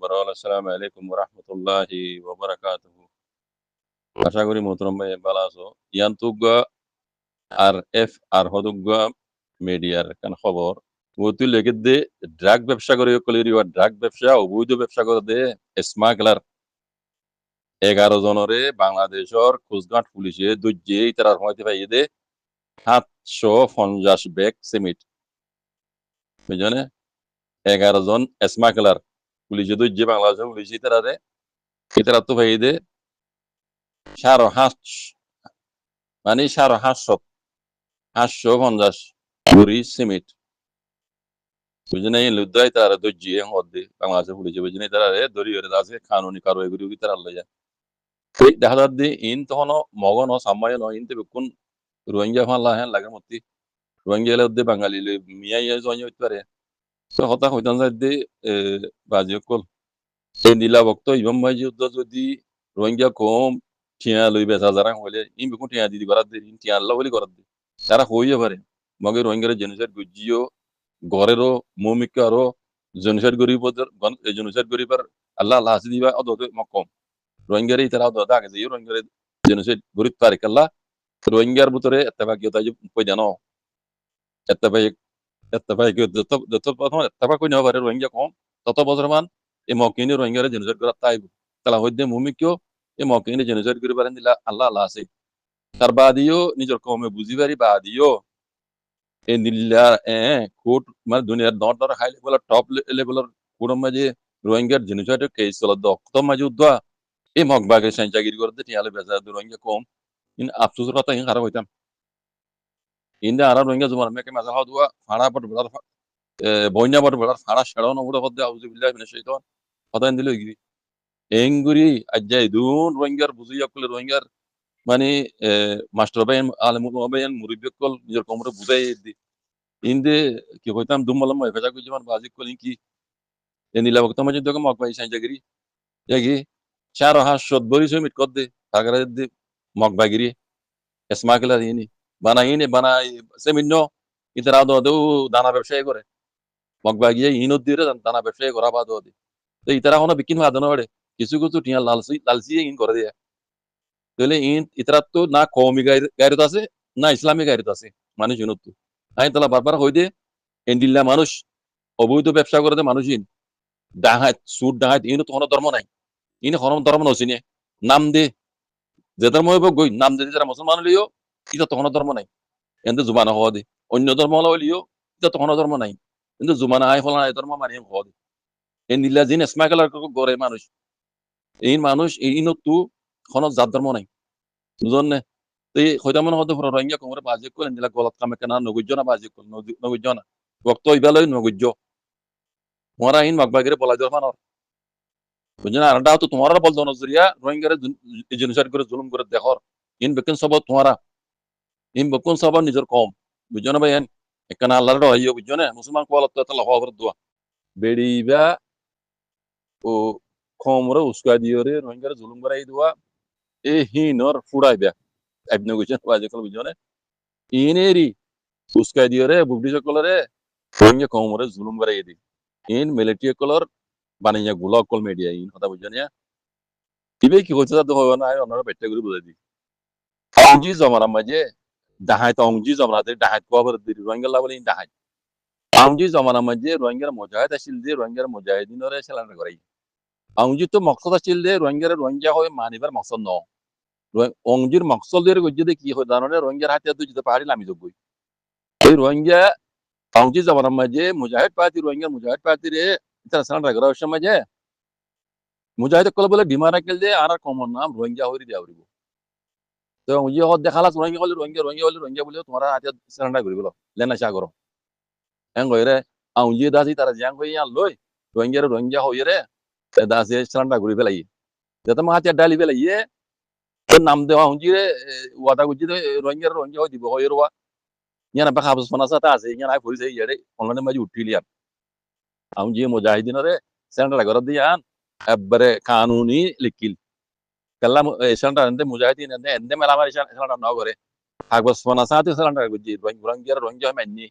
বড় আসসালামু আলাইকুম ওয়া রাহমাতুল্লাহি ওয়া বারাকাতুহু। আশা করি মোহতরম ভাই ভালো আছো। ইয়ান্তুগা আর এফ আর হদুগা মিডিয়ার কান খবর ওতুই লেগে দে ড্রাগ ব্যবসা করে কলিরিও ড্রাগ ব্যবসা অবৈধ ব্যবসা করে দে স্মাগলার 11 জনরে বাংলাদেশর কোস্টগার্ড পুলিশে দুজে ইতারার হইতে পাইয়ে দে 750 ব্যাগ সিমেন্ট বুঝনে 11 জন স্মাগলার পুলিশে দুজে বাংলাদেশের পুলিশে ইতারা তো পাইয়ে দে 550 বুড়ি সিমেন্ট বুঝনে এই লুদ্দাই তারা দজিয়ে হদ্দে বাংলাদেশের পুলিশে বুঝনে তারা দরিয়ে আছে কানুনি কারবাই করি তারা লয়া এই দেখা যাচ্ছে ইন তখন মগন সামায় ন ইনতে কোন রোহিঙ্গা ফালা হ্যাঁ লাগে মতি রোহিঙ্গা এলে ওদের বাঙালি মিয়া ইয়া জয় হইতে পারে তো হতা হইতান যাইতে বাজি কল এই নীলা বক্ত ইমাম ভাই যুদ্ধ যদি রোহিঙ্গা কম ঠিয়া লই বেচা যারা হইলে ইন বেকুন ঠিয়া দিদি করার দে ইন ঠিয়া আল্লাহ বলি করার দে তারা হইয়া পারে মগে রোহিঙ্গার জেনুসাইড গুজিও ঘরেরও মৌমিক আরো জেনুসাইড গরিব জেনুসাইড গরিবার আল্লাহ আল্লাহ হাসি দিবা অদ মকম রোহিঙ্গারে তারা অদ আগে যে রোহিঙ্গারে জেনুসাইড গরিব তারিখ আল্লাহ রোহিঙ্গার ভিতরে এত্তেফাকিয়তা যে কই জানো এত্তেফাক এত্তেফাক যত প্রথম এত্তেফাক কই নেওয়া পারে রোহিঙ্গা কম তত বছর মান এই মকিনি রোহিঙ্গারে জেনুসাইড করা তাইব তালা হইতে মৌমিকও এই মকিনি জেনুসাইড করি পারেন দিলা আল্লাহ আল্লাহ আছে তার বাদিও নিজের কমে বুঝি পারি বাদিও এই নীলা কোর্ট মানে দুনিয়ার দর হাই লেভেলের টপ লেভেলের কোর্টের মাঝে রোহিঙ্গার জেনুসাইড কেস চলা দক্ত মাঝে উদ্দা এই মগবাগে সাইনচাগিরি করতে টিয়ালে বেজা রোহিঙ্গা কম ইন আফসোসের কথা ইন খারাপ হইতাম ইন্দা আরা রোহিঙ্গা জুমার মেকে মাঝা হাওয়া দুয়া ফাড়া পট বেড়ার বইনা পট বেড়ার ফাড়া সেড়ানো উড়ে হদ্দে আউযু বিল্লাহি মিনাশ শাইতান কথা দিল গিরি এঙ্গুরি আজ্জাই দুন রোহিঙ্গার বুঝিয়া কলে রোহিঙ্গার মানে মাস্টার ভাই আলেম ভাই মুরিব্বি কল নিজের কোমরে বুঝাই দি ইন্দে কি হইতাম দুমলম ফেজা কই জীবন বাজি কলি কি এ নীলা বক্ত মাঝে দকে মগ ভাই সাইনচাগিরি জাগি চার হাসত বরি সমিট কর দে তাগরা দে মগ বাগিরি স্মাগলার ইনি বানাই সেমিন্য ইতারা দো দানা ব্যবসায়ী করে মগবাগিয়ে ইনত দিয়ে দানা ব্যবসায়ী করা বাদ দে তো ইতারা কোনো বিকিন বাদন করে কিছু কিছু টিয়া লালসি ইন করে দিয়ে তাহলে ইতারা তো না কওমি গায়রত আছে না ইসলামী গায়রত আছে মানুষ ইনত তো আই তালা বারবার হই দে এন্ডিল্লা মানুষ অবৈধ ব্যবসা করে দে মানুষ ইন ডাহাত সুদ ডাহাত ইনত কোনো ধর্ম নাই ইন কোনো ধর্ম নচিনে নাম দে যে ধর্ম হইব গই নাম যদি যারা মুসলমান হলিও এটা তো কোনো ধর্ম নাই কিন্তু জুমানা হওয়া দে অন্য ধর্ম হলিও এটা তো কোনো ধর্ম নাই কিন্তু জুমানা আই ফলা এই ধর্ম মানিয়ে হওয়া দে এই নীলা জিন স্মাগলার গড়ে মানুষ এই মানুষ এই নতু কোনো জাত ধর্ম নাই বুঝলেন না এই হইতামন হতে রোহিঙ্গা কোমরে বাজি করে নীলা গলত কামে কেনা নগুজ্জ না বাজি করে নগুজ্জ না বক্ত ইবালই নগুজ্জ তোমারা ইন মগবাগিরে বলাই দেওয়ার মানর বুঝলেন আর তো তোমার বলতো নজরিয়া রোহিঙ্গারে জেনুসাইড করে জুলুম করে দেখর ইন বেকেন সব তোমারা ইন বেকুন সব নিজের কম বুঝছো না ভাই একখানা আল্লাহর রহিও বুঝছো না মুসলমান কোয়ালত তো আল্লাহ হওয়ার দোয়া বেড়িবা ও খমরে উস্কা দিওরে রোহিঙ্গারে জুলুম করে এই দোয়া এ হিনর ফুড়াইবা আপনি বুঝছেন বাজে কল বুঝছো না ইনেরি উস্কা দিওরে বুবডি সকলরে রোহিঙ্গা খমরে জুলুম করে এই দি ইন মিলিটারি কলর বানিয়া গুলা কল মিডিয়া ইন কথা বুঝছো না ইবে কি হচ্ছে তো হবে না ওনারা বেটে করে বুঝাই দি অংজি জমার মাঝে ডাহাই অংজি জমাতে ডাহাই কোয়াবার দি রোহিঙ্গা লাবলি ডাহাই অংজি জমার মাঝে রোহিঙ্গার মুজাহিদ আসিল দিয়ে রোহিঙ্গার মুজাহিদিনরে সেলানা করাই অংজি তো মকসদ আসিল দিয়ে রোহিঙ্গা হয়ে মানিবার মকসদ ন অংজির মকসদের গজ্জে কি হয় জানো রোহিঙ্গার হাতে তো যেতে পারি নামি যোগ্য এই রোহিঙ্গা অংজি জমার মাঝে মুজাহিদ পার্টি রোহিঙ্গার মুজাহিদ পার্টি রে তারা সেলানা করার সময় মুজাহিদ কল বলে ডিমার রাখল দিয়ে আর কমন নাম রোহিঙ্গা হয়ে দেওয়া উড়িব তো অংজি হত দেখালাস রোহিঙ্গা হলে রোহিঙ্গা বলে তোমার হাতে সেলানা করি বলো লেনা চা করো হ্যাঁ গইরে আউজি দাসি তারা জ্যাং হয়ে লই রোহিঙ্গা হয়ে রে দাসে সেলানা করি পেলাই যাতে মা হাতে ডালি পেলাই তোর নাম দেওয়া আউজি রে ওয়াদা গুজি রোহিঙ্গা হয়ে দিব হয়ে রোয়া ইয়ানা বা খাবস ফনাসাতা আছে ইয়ানা আই ফুরিছে ইয়ারে অনলাইনে মাঝে উঠিলিয়ান আউজি মুজাহিদিন রে সেলানা করে দিয়ান একবারে কানুনি লিখিল কাল্লা সেলানা এন্তে মুজাহিদিন এন্তে মেলামার সেলানা নাও করে খাবস ফনাসাতে সেলানা গুজি রোহিঙ্গা মানি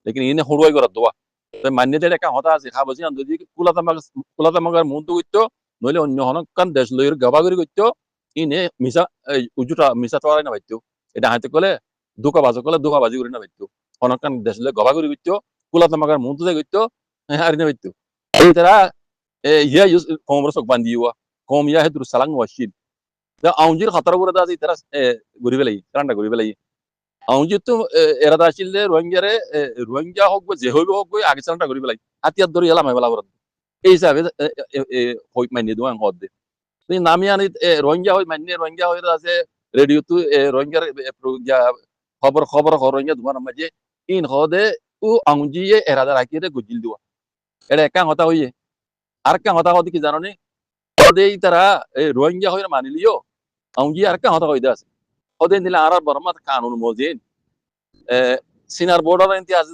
लेकिन इन्हें हुड़वाई कर दो মান্যতা একটা কথা আছে খাবছি যদি কুলাতামাগার মন তো করতো নইলে অন্য হনকান দেশ লইয়ের গাবাগরি করতো ইনে মিশা উজুটা মিশা তোয়ারাই না পাইতো এটা হাতে কলে দুকা বাজি করে না পাইতো হনকান দেশ লই গাবাগরি করতো কুলাতামাগার মন তো করতো আর না পাইতো এই তারা ইয়া ইউস কমর সক বান্দিওয়া কম ইয়া হেদুর সালাং ওয়াশিল da aunjir khatar bura da tara guri belai karanda guri belai aunjir to era da chille rohingya hok je hobe hok age saranda guri belai hatiyat dori yala mai bala bura ei hisabe hoy mai ni doan hodde ni nami ani rohingya hoy manne rohingya hoy da se radio tu rohingya ya খবর rohingya duan maje in hode u aunji era da rakire gujil duwa এটা একটা কথা হইয়ে আর একটা কথা হদি কি জানো নি ওদের তারা রোহিঙ্গা হয়ে মানিলিও aunji arka hota hoida আছে ওদের দিলে আর বর্মাত কানুন মজিন সিনার বর্ডার ইন্তি আছে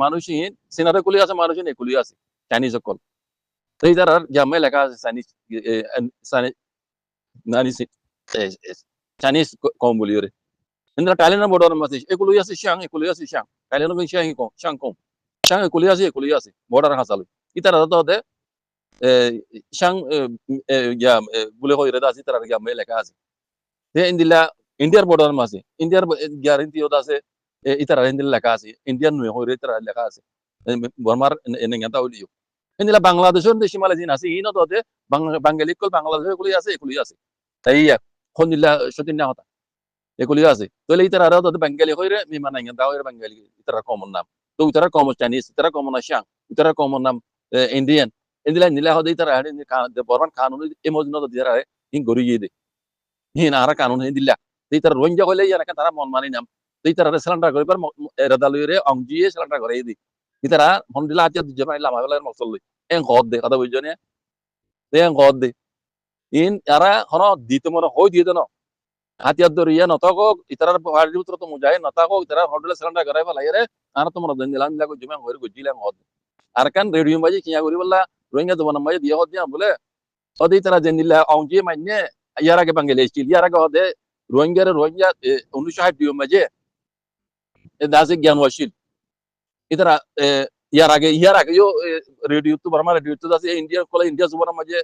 মানুষহীন সিনারে কুলি আছে মানুষহীন একুলি আছে চাইনিজ সকল এই যারা জামে লেখা আছে চাইনিজ কম বলি ওরে ইন্দ্রা টাইলেন্ডের বর্ডার মাঝে একুলি আছে শ্যাং টাইলেন্ডের শ্যাং কম শ্যাং একুলি আছে বর্ডার হাসালো ইতারা তো ওদের শ্যাং বলে হইরে আছে তারা জামে লেখা আছে indila Indiar border masih Indiar guarantee oda se itara indila লেখা আছে Indian নয় হইরে itara লেখা আছে বর্মার এনেঙ্গা তাউলিও indila বাংলাদেশের দেশি মালে জিন আছে ইনো তোতে বাঙালি কল বাংলাদেশের কুলি আছে তাই খনিলা সতিন না হতা এগুলি আছে তাহলে itara আর তোতে বাঙালি হইরে মিমানাঙ্গা দাওয়ের বাঙালি itara কমন নাম তো itara common Chinese itara common আশাং itara কমন নাম ইন্ডিয়ান indila নিলা হদে itara বর্মান কানুন এমোজনো তো দিরা ইন গরিয়ে দে hina ara kanun hin dilla dei tar ronja hole yana kan tara mon mani nam dei tar selanda gore par era dalure angji selanda gore di itara hon dilla atia jema ila mabala maksol en god de kada bujone en god de in ara hono dito mono hoy di dono atia doriya notako itara party utro to mujai notako itara hon dilla selanda gore bala ire ana to mono den dilan lago jema gore gujila god ar kan radio baji kiya gori balla roinga to manam baji dia hod dia bole odi itara jenilla angji manne ইয়ার আগে বাঙালি এসেছিল ইয়ার আগে ওদের রোহিঙ্গা 1960 মাঝে দাসে জ্ঞান ওয়াসিল ইতারা ইয়ার আগে radio তো বর্মা রেডিও তো দাসে ইন্ডিয়া জুবানা মাঝে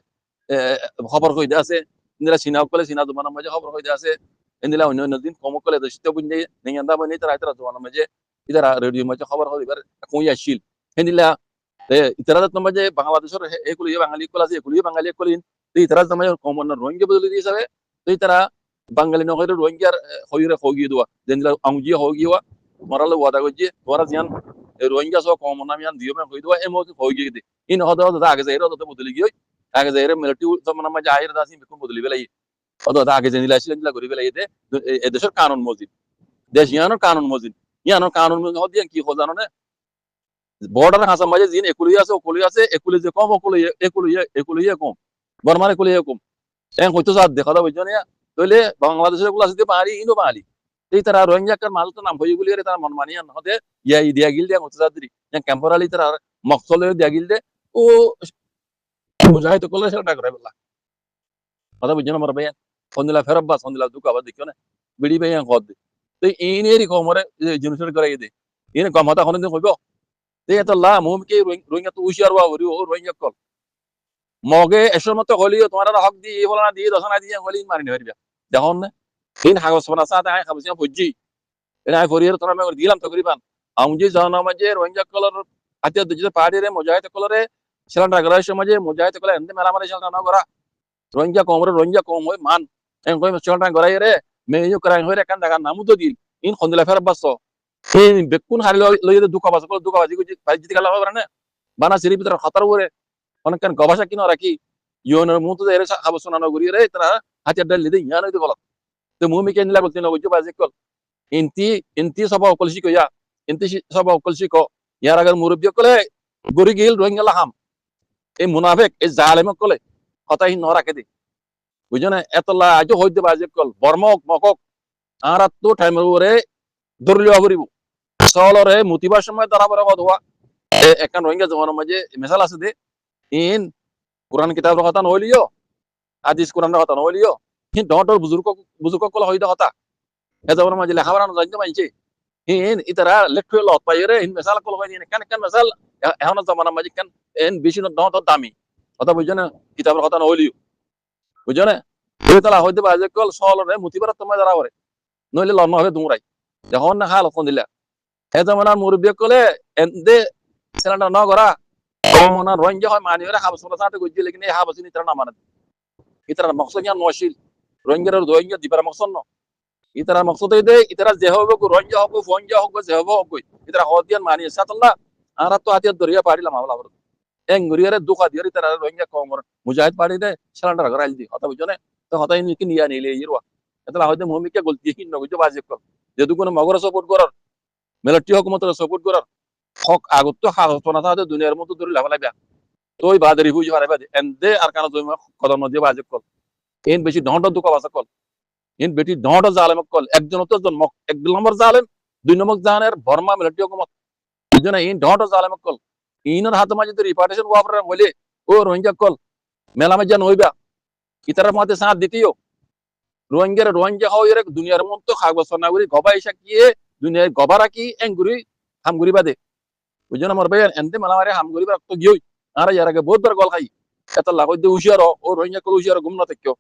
খবর কইতে আছে ইন্দিরা সিনা জুবানা মাঝে খবর কইতে আছে ইন্দিরা অন্য দিন কম কলে দশিত বুঝে নেঙ্গা বনে তারা জুবানা মাঝে ইতারা রেডিও মাঝে খবর কইবার কই আসিল ইন্দিরা ইতারা তো মাঝে বাংলাদেশের এগুলি বাঙালি কল আছে এগুলি বাঙালি call itara sama common rohingya bodoli di sabe to itara bangali no hoyre rohingya hoyre hogi duwa denla angji hogi wa marala wada goji wara jian rohingya so common nam yan diyo me hoyi duwa emo hogi de in hoda age zairo to bodoli gi age zairo military sama nama jair dasi bikum bodoli belai hoda age jenila silila gori belai de e deshor kanun mojid desh yano kanun hodiyan ki hozano ne border hasa maje jin ekuli আছে ekuli je কম ekuli কম বর্মারে কুলি এরকম এখন হয়তো সাথ দেখা দাও বুঝছো না তাহলে বাংলাদেশের গুলো আসতে পারি ইনো পারি এই তারা রোহিঙ্গা কার মাল তো নাম হয়ে গুলি তারা মন মানিয়া হতে দিয়া গিল দিয়া হতে সাথ টেম্পোরারি তারা মকসলে দিয়া গিল দে ও মুজাহিদ কলে সেটা করে বলা কথা বুঝছো না মর ভাই সন্দিলা ফেরব্বা সন্দিলা দুকা বা দেখিও না বিড়ি ভাই হদ তো ইনেরই কমরে জিনিসের করে দে ইনে কম হতা কোনদিন হইব এই তো লা মুমকে রোহিঙ্গা তো উশিয়ার বা রোহিঙ্গা কল মগে এসর মতো হলিও তোমার হক দি বলা না দিয়ে দশনা দিয়ে হলি মারি নিয়ে হইবা দেখুন না তিন কাগজ পনা সাথে আই খাবছিয়া বুঝি এটা ফরিয়ার তোরা আমি দিলাম তকরিবান আমজি জানা মাঝে রোহিঙ্গা কলর আতিয়া দুজে পাহাড়িরে মুজাহিদ কলরে সেলান্ডা গরার সমাজে মুজাহিদ কলর এন্তে মেলা মারে সেলান্ডা না গরা রোহিঙ্গা কম হই মান এন কই সেলান্ডা গরাই রে মেয়ু করাই হইরে কান দাগা নামু তো দিল ইন খন্দিলা ফের বাস এই বেকুন হারি লইতে দুকা বাজি গুজি বাজি গলা হবে না বানা সিরি ভিতর খতর ওরে অনেকক্ষণ গবাসা কিনো রাখি ইউনের মুহূর্তে এর খাবো শোনানো ঘুরিয়ে রে তারা হাতিয়ার ডাল লিদে ইয়া নইতে বলত তো মুমিকে নিলা বলতে না বুঝছো বাজে কল ইন্তি সব অকলসি কইয়া ইন্তি সব অকলসি ক ইয়ার আগের মুরব্বী কলে গরি গিল রোহিঙ্গা হাম এই মুনাফিক এই জালেম কলে কথাই ন রাখে দি বুঝছো না এতলা আজ হইতে বাজে কল বর্মক মকক আর তো টাইম ওরে দরলিয়া করিব সলরে মুতিবার সময় তারা বড় হওয়া একখান রোহিঙ্গা জমানোর মাঝে মেসাল আছে দে in Quran kitab ro hatan holiyo hadis Quran ro hatan holiyo hin dontor buzurko kol hoida hota eta bor maji lekha baran janje manche in itara lecture lot payere in misal kol hoini kan misal এখন জামানা মাঝে কেন N বেশি নহত দামি কথা বুঝছো না কিতাবের কথা নহলিও বুঝছো না তালা হইতে বাজে কল সলরে মুতিবার তোমায় যারা করে নইলে লন্ন হবে দুমরাই যখন না হাল ফোন দিলা হে জামানার মুরব্বী কলে এন্দে সিলিন্ডার ন করা মনা রঞ্জে হয় মানি ওরা হাবস সাথে গজ্জি লেকিন এই হাবস ইতরা না মানে ইতরা মকসদ ইয়ান নশিল রঞ্জের রঞ্জে দিবার মকসদ ন ইতরা মকসদ দে ইতরা যে হবে রঞ্জে হবে ফঞ্জে হবে যে হবে হবে ইতরা হদিয়ান মানি সাতল্লাহ আর তো হাতিয়ার দরিয়া পাড়িলাম আমলা বড় এং গুরিয়ারে দুখা দিয়ার ইতরা রঞ্জে কমর মুজাহিদ পাড়ি দে সিলিন্ডার করাইল দি কথা বুঝছো না তো হতাই নি কি নিয়া নিলে ইরওয়া এতলা হয়তো মমিকে গলতি কি নগজ বাজে কর যেহেতু কোনো মগর সাপোর্ট করার মিলিটারি হুকুমতের সাপোর্ট করার হক আগত তো সাহস না থাকে দুনিয়ার মতো ধরে লাভ লাগবে তো ওই বাদরি বুঝি পারে বাদে এন্দে আর কারণ তুমি কদম দিয়ে বাজে কল ইন বেশি ডহট দুঃখ বাসা কল ইন বেটি ডহট জালেম কল একজন তো জন্ম এক নম্বর জালেম দুই নম্বর জাহানের বর্মা মিলিটারি হুকুমত বুঝছো না ইন ডহট জালেম কল ইনর হাতে মাঝে তো রিপার্টেশন ওয়াফরে বলে ও রোহিঙ্গা কল মেলামে জান হইবা ইতার মধ্যে সাথ দিতেও রোহিঙ্গা হয় দুনিয়ার মতো কাগজ নাগরি গবা ইসা কিয়ে দুনিয়ায় গবা রাখি এঙ্গুরি হামগুরি বাদে বুঝছো না মোর ভাই এনতে মেলামারে হামগুরি বা তো গিয়ে আর ইয়ার আগে বহুত বার গল খাই এত লাগো দে উশিয়ার ও রোহিঙ্গা কল উশিয়ার গুম না থেকেও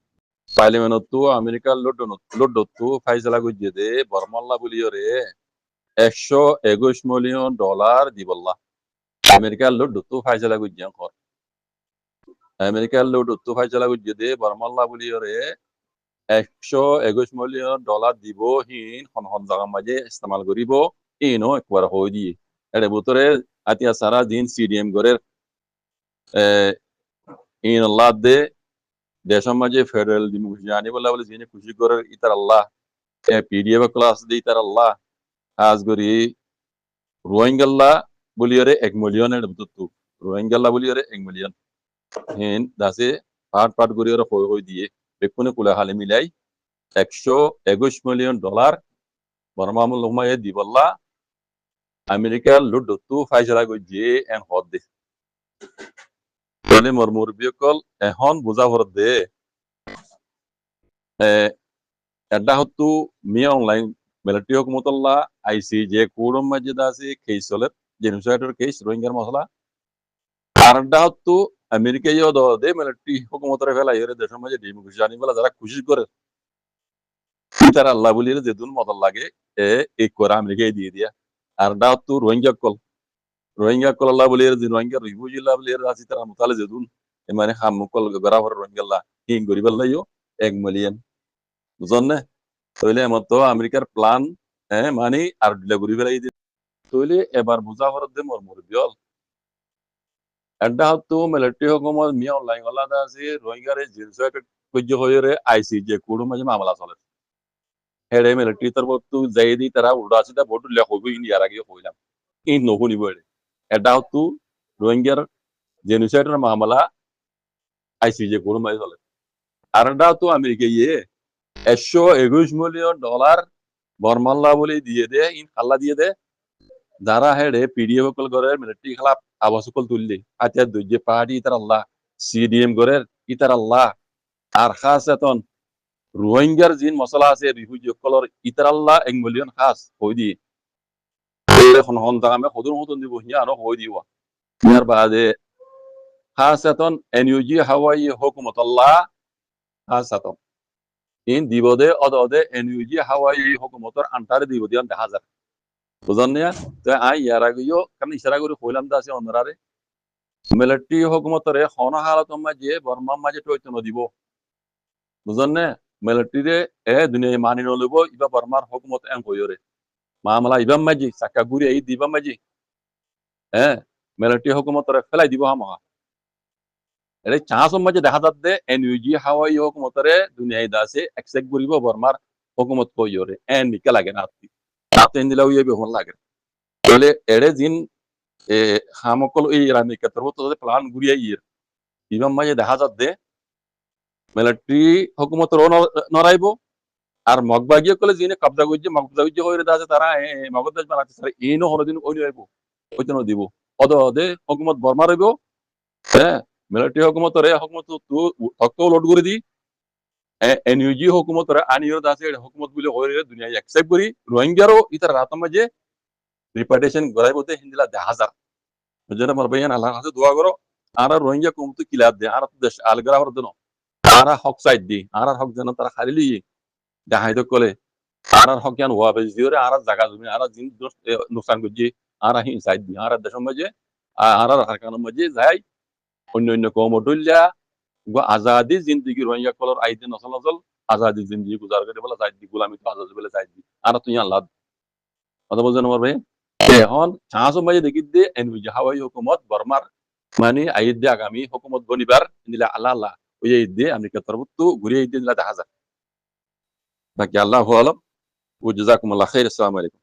পার্লিমেন্ট তো আমেরিকার লড্ডু ফাইসলা গুজিয়ে দে বর্মল্লা বলিও রে $121 মিলিয়ন দিবল্লা আমেরিকার লড্ডু তো ফাইসলা গুজিয়ে কর আমেরিকার লড্ডু তো ফাইসলা গুজিয়ে দে বর্মল্লা বলিও রে $121 মিলিয়ন দিব হিন হন জায়গা মাঝে ইস্তেমাল করিব ইনো একবার হয়ে দিয়ে এর ভিতরে আতিয়া সারা দিন সিডিএম গরের ইন আল্লাহ দে দেশের মাঝে ফেডারেল ডেমোক্রেসি আনি বলে যিনি খুশি করে ইতার আল্লাহ পিডিএফ ক্লাস দি ইতার আল্লাহ আজ করি রোহিঙ্গাল্লা বলিয়ারে 1 মিলিয়ন এর ভিতর রোহিঙ্গাল্লা বলিয়ারে 1 মিলিয়ন হিন দাসে পাট করিয়ারে হয়ে দিয়ে বেকুনে কুলা হালে মিলাই $121 মিলিয়ন বর্মামুল হুমায়ে দিবল্লা আমেরিকার লুড্ডু ফাইসলা গজিয়ে এন হদ দে বলে মোর মুরব্বীকল এখন বুঝা ভর দে এটা হতো মিয়া অনলাইন মিলিটারি হুকুমতুল্লাহ আইসি যে কোরম মসজিদ আছে কেস চলে জেনোসাইডের কেস রোহিঙ্গার মশলা আর এটা হতো আমেরিকা ইয়ে দে মিলিটারি হুকুমতের ফেলা ইয়ে দেশের মাঝে ডেমোক্রেসি আনি বলা যারা খুশি করে তারা আল্লাহ বলি যেদুন মদল লাগে এই করে আমেরিকায় দিয়ে দিয়া আর এটা হতো রোহিঙ্গা কল আল্লাহ বলি রোহিঙ্গা রিফিউজিল্লাহ বলি আছে তারা মোতালে যেদুন মানে হামুকল গরাভর রোহিঙ্গাল্লাহ হিং গরিবাল্লাইও 1 মিলিয়ন বুঝলেন না তইলে আমার তো আমেরিকার প্ল্যান মানে আর দিলা ঘুরি ফেলাই দিয়ে তইলে এবার বুঝা ভরত দে মোর মুরব্বিয়ল এটা হতো মিলিটারি হুকুমত মিয়া অনলাইন আলাদা আছে রোহিঙ্গারে জেলসাইট কইজ হইরে আইসি যে কোড় মাঝে মামলা চলে হেডে মিলিটারি তরফ তো যাই দি তারা উল্টা আছে তা ভোট লেখ হইব ইয়ার আগে কইলাম এই নহুনিব এটা হতো রোহিঙ্গার জেনোসাইডের মামলা আইসি যে কোড় মাঝে চলে আর এটা তো আমেরিকা ইয়ে $121 মিলিয়ন বর্মাল্লা বলে দিয়ে দে ইন খাল্লা দিয়ে দে যারা হেডে পিডিএফ কল করে মিলিটারি খেলা আবাস কল তুললি আতিয়া দুই পার্টি ইতার আল্লাহ সিডিএম করে ইতার আল্লাহ আর খাস এতন রোহিঙ্গার জিন মশলা আছে রিফিউজি কলর ইতার আল্লাহ 1 মিলিয়ন খাস হই দি এখন হন দামে হদুন দিব হিয়া আনো হই দিওয়া ইয়ার বাদে খাস এতন এনইউজি হাওয়াই হুকুমত আল্লাহ খাস এতন ইন দিব দে অদে এনইউজি হাওয়াই হুকুমতর আন্টারে দিব দিয়ান দেখা যায় বুঝলেন না তো আই ইয়ার আগেও কারণ ইশারা করে কইলাম তো আছে অন্যরারে মিলিটারি হুকুমতরে হন হালত মাঝে বর্মা মাঝে টইতো দিব বুঝলেন না মিলিটারিরে দুনিয়া মানি নলব ইবা বর্মার হুকুমত এন কইরে মামলা ইবাম মাঝি সাকা গুরি এই দিবাম মাঝি মিলিটারি হুকুমতরে ফেলাই দিব হামা এর চান্স মাঝে দেখা যাচ্ছে এনইউজি হাওয়াই হুকুমতরে দুনিয়ায় দাসে একসেক গুরিব বর্মার হুকুমত কইরে এন নিকে লাগে না আপনি দিলাও ইয়ে বেহন লাগে তাহলে এড়ে দিন হামকল এই রামিকা তরফ তো প্লান ঘুরিয়ে ইয়ের ইমাম মাঝে দেখা যাচ্ছে মিলিটারি হুকুমত নড়াইব আর মগবাগিয়ে কলে যিনি কবজা গুজে হয়ে আছে তারা মগদাস বানাচ্ছে তারা এইনো হরদিন ওই আইব ওইতো দিব অদে হুকুমত বর্মা রইব মিলিটারি হুকুমতরে হুকুমত তো লোড করে দি এনইউজি হুকুমতরে আনিও দাসে হুকুমত বলে হয়ে দুনিয়ায় অ্যাকসেপ্ট করি রোহিঙ্গারও ইতার রাত মাঝে রিপার্টেশন গড়াইবতে হিন্দিলা দেখা যায় বুঝলে আমার ভাই আল্লাহর কাছে দোয়া করো আর রোহিঙ্গা কমতে কিলার দে আর দেশ আলগরা হর দেন আর হক সাইড দি আর হক যেন তারা খালি লিয়ে দেখাইতো কলে আর হক জ্ঞান হওয়া বেশ দিওরে আর জায়গা জমি আর জিন নুকসান করছি আর হি সাইড দি আর দেশের মাঝে আর হারকানের মাঝে যাই অন্য অন্য কম ডুল্লা আজাদি জিন্দিগি Rohingya colour আইদে nasal nasal Azadi জিন্দিগি গুজার করে বলে যাই দি গোলামি তো আজাদি বলে যাই দি আর তুই আল্লাহ কথা বলছেন আমার ভাই এখন চান্স মাঝে দেখি দে এনবি হাওয়াই হুকুমত বর্মার মানে আইদ দে আগামী হুকুমত বনিবার নিলা আল্লাহ আল্লাহ ওই ঈদ দিয়ে আমেরিকা তরফতো ঘুরিয়ে ঈদ দিন দেখা যায় বাকি আল্লাহ আলম ও জাজাকুমুল্লাহ খাইর আসসালামু আলাইকুম